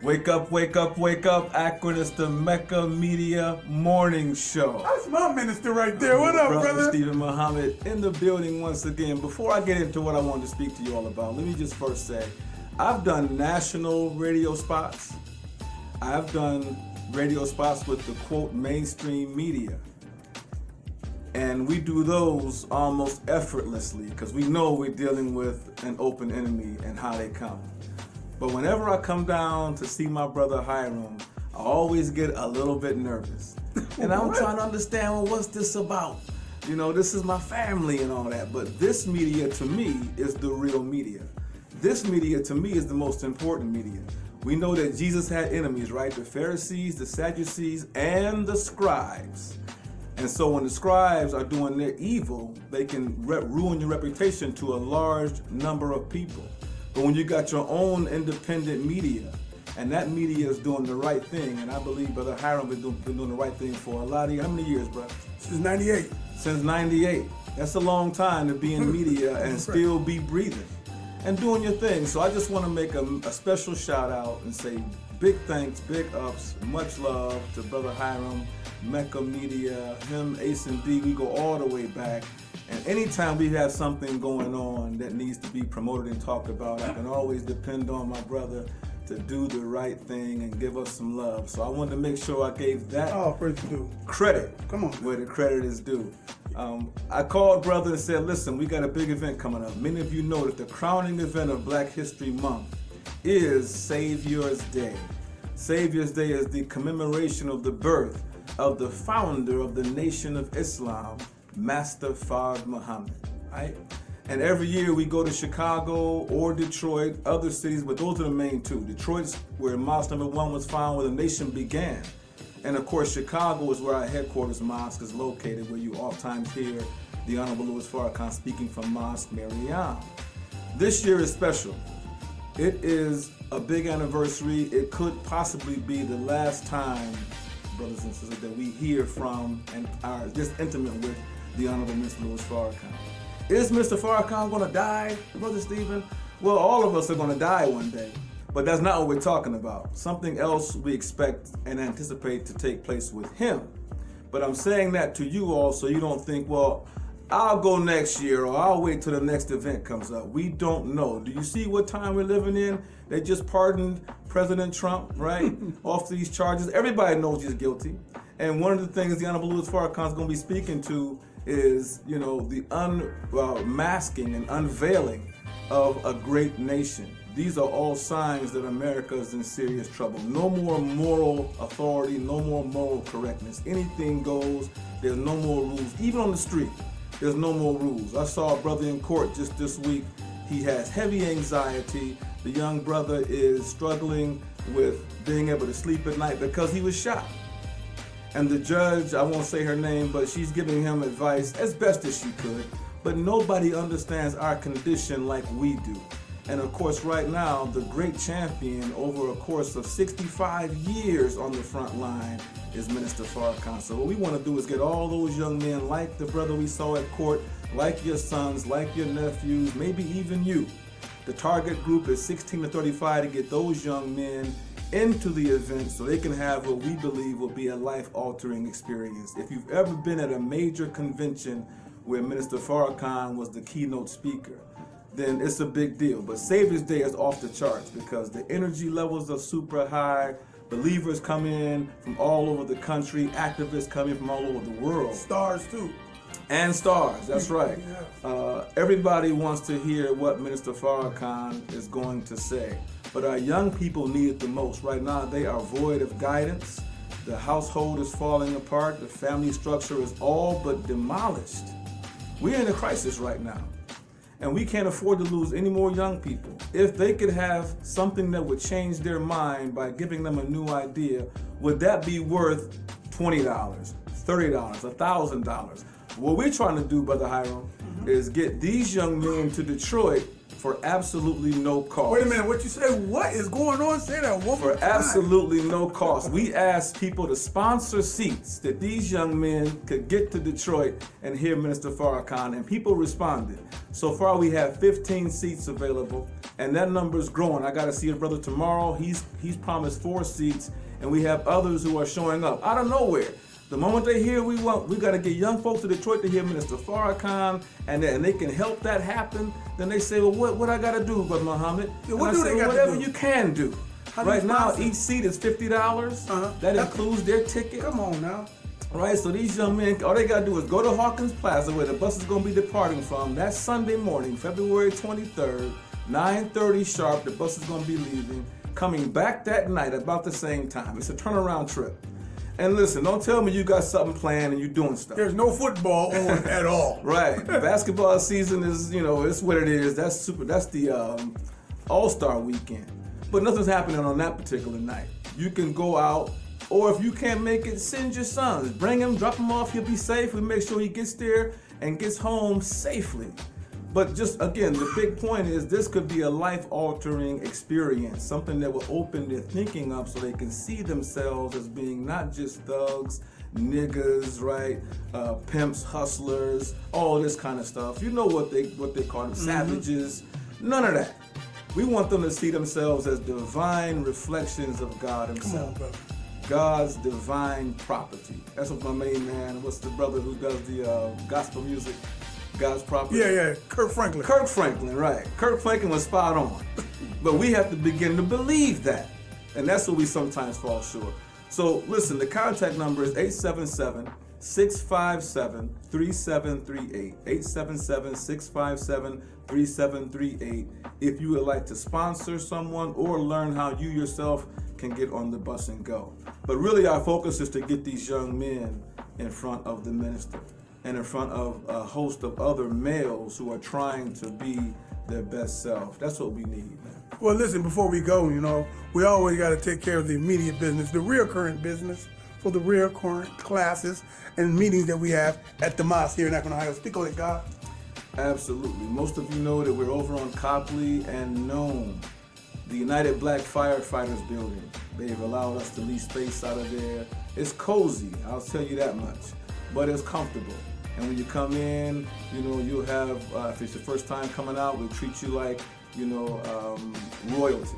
Wake up, wake up, wake up. Akron, it's the Mecca Media Morning Show. That's my minister right there. What up, brother? Stephen Muhammad in the building once again. Before I get into what I wanted to speak to you all about, let me just first say, I've done national radio spots. I've done radio spots with the quote mainstream media. And we do those almost effortlessly because we know we're dealing with an open enemy and how they come. But whenever I come down to see my brother Hiram, I always get a little bit nervous. And I'm trying to understand, well, what's this about? You know, this is my family and all that. But this media to me is the real media. This media to me is the most important media. We know that Jesus had enemies, right? The Pharisees, the Sadducees, and the scribes. And so when the scribes are doing their evil, they can ruin your reputation to a large number of people. But when you got your own independent media, and that media is doing the right thing, and I believe Brother Hiram has been doing the right thing for a lot of years. How many years, bro? Since 98. Since 98. That's a long time to be in media and still be breathing and doing your thing. So I just want to make a special shout out and say big thanks, big ups, much love to Brother Hiram, Mecca Media, him, Ace and D. We go all the way back. And anytime we have something going on that needs to be promoted and talked about, I can always depend on my brother to do the right thing and give us some love. So I wanted to make sure I gave that credit. Come on, where the credit is due. I called brother and said, listen, we got a big event coming up. Many of you know that the crowning event of Black History Month is Savior's Day. Savior's Day is the commemoration of the birth of the founder of the Nation of Islam, Master Fard Muhammad, right? And every year we go to Chicago or Detroit, other cities, but those are the main two. Detroit's where mosque number one was found, where the nation began. And of course, Chicago is where our headquarters mosque is located, where you oftentimes hear the Honorable Louis Farrakhan speaking from Mosque Maryam. This year is special. It is a big anniversary. It could possibly be the last time, brothers and sisters, that we hear from and are just intimate with the Honorable Mr. Louis Farrakhan. Is Mr. Farrakhan going to die, Brother Stephen? Well, all of us are going to die one day, but that's not what we're talking about. Something else we expect and anticipate to take place with him. But I'm saying that to you all so you don't think, well, I'll go next year or I'll wait till the next event comes up. We don't know. Do you see what time we're living in? They just pardoned President Trump, right? Off these charges. Everybody knows he's guilty. And one of the things the Honorable Louis Farrakhan is going to be speaking to is, you know, the unmasking and unveiling of a great nation. These are all signs that America is in serious trouble. No more moral authority, no more moral correctness. Anything goes. There's no more rules. Even on the street, there's no more rules. I saw a brother in court just this week. He has heavy anxiety. The young brother is struggling with being able to sleep at night because he was shot. And the judge, I won't say her name, but she's giving him advice as best as she could. But nobody understands our condition like we do. And of course, right now, the great champion over a course of 65 years on the front line is Minister Farrakhan. So what we want to do is get all those young men like the brother we saw at court, like your sons, like your nephews, maybe even you. The target group is 16 to 35 to get those young men into the event so they can have what we believe will be a life-altering experience. If you've ever been at a major convention where Minister Farrakhan was the keynote speaker, then it's a big deal. But Savior's Day is off the charts because the energy levels are super high. Believers come in from all over the country. Activists come in from all over the world. Stars too. And stars, that's right. Everybody wants to hear what Minister Farrakhan is going to say. But our young people need it the most. Right now, they are void of guidance. The household is falling apart. The family structure is all but demolished. We're in a crisis right now. And we can't afford to lose any more young people. If they could have something that would change their mind by giving them a new idea, would that be worth $20, $30, $1,000? What we're trying to do, Brother Hiram, is get these young men to Detroit for absolutely no cost. Wait a minute, what you say? What is going on? Say that one more For time. absolutely no cost. We asked people to sponsor seats that these young men could get to Detroit and hear Minister Farrakhan, and people responded. So far we have 15 seats available, and that number is growing. I got to see a brother tomorrow. He's promised 4 seats, and we have others who are showing up out of nowhere. The moment they hear we got to get young folks to Detroit to hear Minister Farrakhan, and they can help that happen. Then they say, well, what I got to do, Brother Muhammad? Yeah, what do they got to whatever do? you can do. Right now, each seat is $50. That includes their ticket. Come on now. Right, so these young men, all they got to do is go to Hawkins Plaza, where the bus is going to be departing from. That's Sunday morning, February 23rd, 9:30 sharp. The bus is going to be leaving, coming back that night about the same time. It's a turnaround trip. And listen, don't tell me you got something planned and you doing stuff. There's no football on at all. Right. Basketball season is, it's what it is. That's the All-Star weekend. But nothing's happening on that particular night. You can go out, or if you can't make it, send your sons. Bring him, drop him off, he'll be safe. We make sure he gets there and gets home safely. But just, again, the big point is this could be a life-altering experience, something that will open their thinking up so they can see themselves as being not just thugs, niggas, right, pimps, hustlers, all this kind of stuff. You know what they call them, savages. None of that. We want them to see themselves as divine reflections of God himself. Come on, brother. God's divine property. That's what my main man, what's the brother who does the gospel music? God's property. Yeah, Kirk Franklin. Kirk Franklin, right. Kirk Franklin was spot on. But we have to begin to believe that. And that's where we sometimes fall short. So listen, the contact number is 877-657-3738. 877-657-3738 if you would like to sponsor someone or learn how you yourself can get on the bus and go. But really our focus is to get these young men in front of the minister and in front of a host of other males who are trying to be their best self. That's what we need, man. Well, listen, before we go, we always got to take care of the immediate business, the recurrent business for the recurrent classes and meetings that we have at the mosque here in Akron, Ohio. Speak on it, God. Absolutely. Most of you know that we're over on Copley and Nome, the United Black Firefighters building. They've allowed us to lease space out of there. It's cozy, I'll tell you that much, but it's comfortable. And when you come in, you'll have, if it's your first time coming out, we'll treat you like, royalty,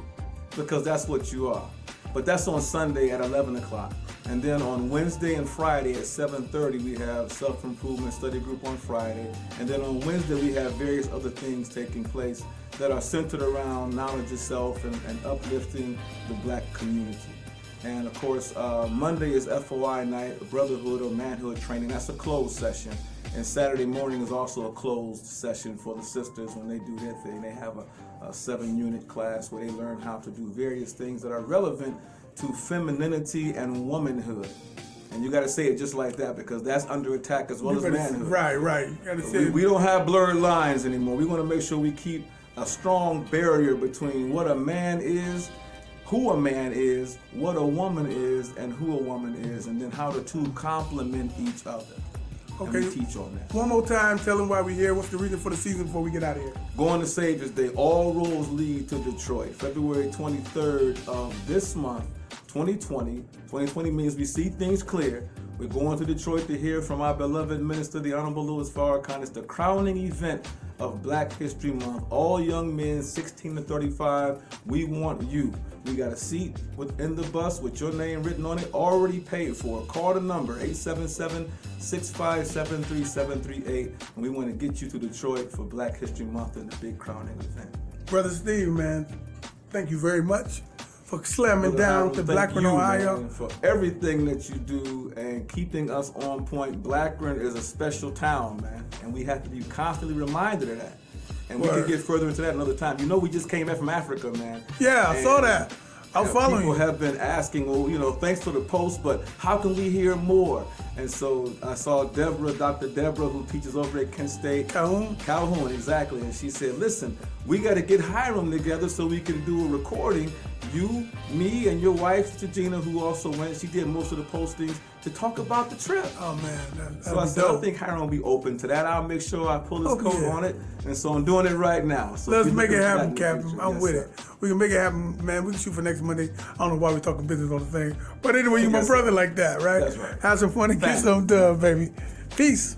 because that's what you are. But that's on Sunday at 11 o'clock. And then on Wednesday and Friday at 7:30, we have self-improvement study group on Friday. And then on Wednesday, we have various other things taking place that are centered around knowledge of self and uplifting the black community. And of course, Monday is FOI night, brotherhood or manhood training. That's a closed session. And Saturday morning is also a closed session for the sisters when they do their thing. They have a 7-unit class where they learn how to do various things that are relevant to femininity and womanhood. And you got to say it just like that, because that's under attack as well as manhood. Right. You gotta say we don't have blurred lines anymore. We want to make sure we keep a strong barrier between what a man is, who a man is, what a woman is, and who a woman is, and then how the two complement each other. Okay. And we teach on that. One more time, tell them why we're here. What's the reason for the season before we get out of here? Going to Savior's Day, all roads lead to Detroit, February 23rd of this month, 2020. 2020 means we see things clear. We're going to Detroit to hear from our beloved minister, the Honorable Louis Farrakhan. It's the crowning event of Black History Month. All young men, 16 to 35, we want you. We got a seat within the bus with your name written on it, already paid for. Call the number, 877-657-3738, and we want to get you to Detroit for Black History Month and the big crowning event. Brother Steve, man, thank you very much for slamming down to Blackburn, Ohio. Man, for everything that you do and keeping us on point. Blackburn is a special town, man, and we have to be constantly reminded of that. And we can get further into that another time. We just came back from Africa, man. Yeah, I saw that. I'm following people you. Have been asking, thanks for the post, but how can we hear more? And so I saw Dr. Deborah, who teaches over at Kent State. Calhoun, exactly. And she said, listen, we got to get Hiram together so we can do a recording you, me, and your wife, Sister Gina, who also went. She did most of the postings to talk about the trip. Oh man, So I said, I think Hiram will be open to that. I'll make sure I pull his coat on it, and so I'm doing it right now. So let's make it happen, Captain. I'm with it. We can make it happen, man. We can shoot for next Monday. I don't know why we're talking business on the thing, but anyway, you're my brother like that, right? That's right. Have some fun and get some done, baby. Peace.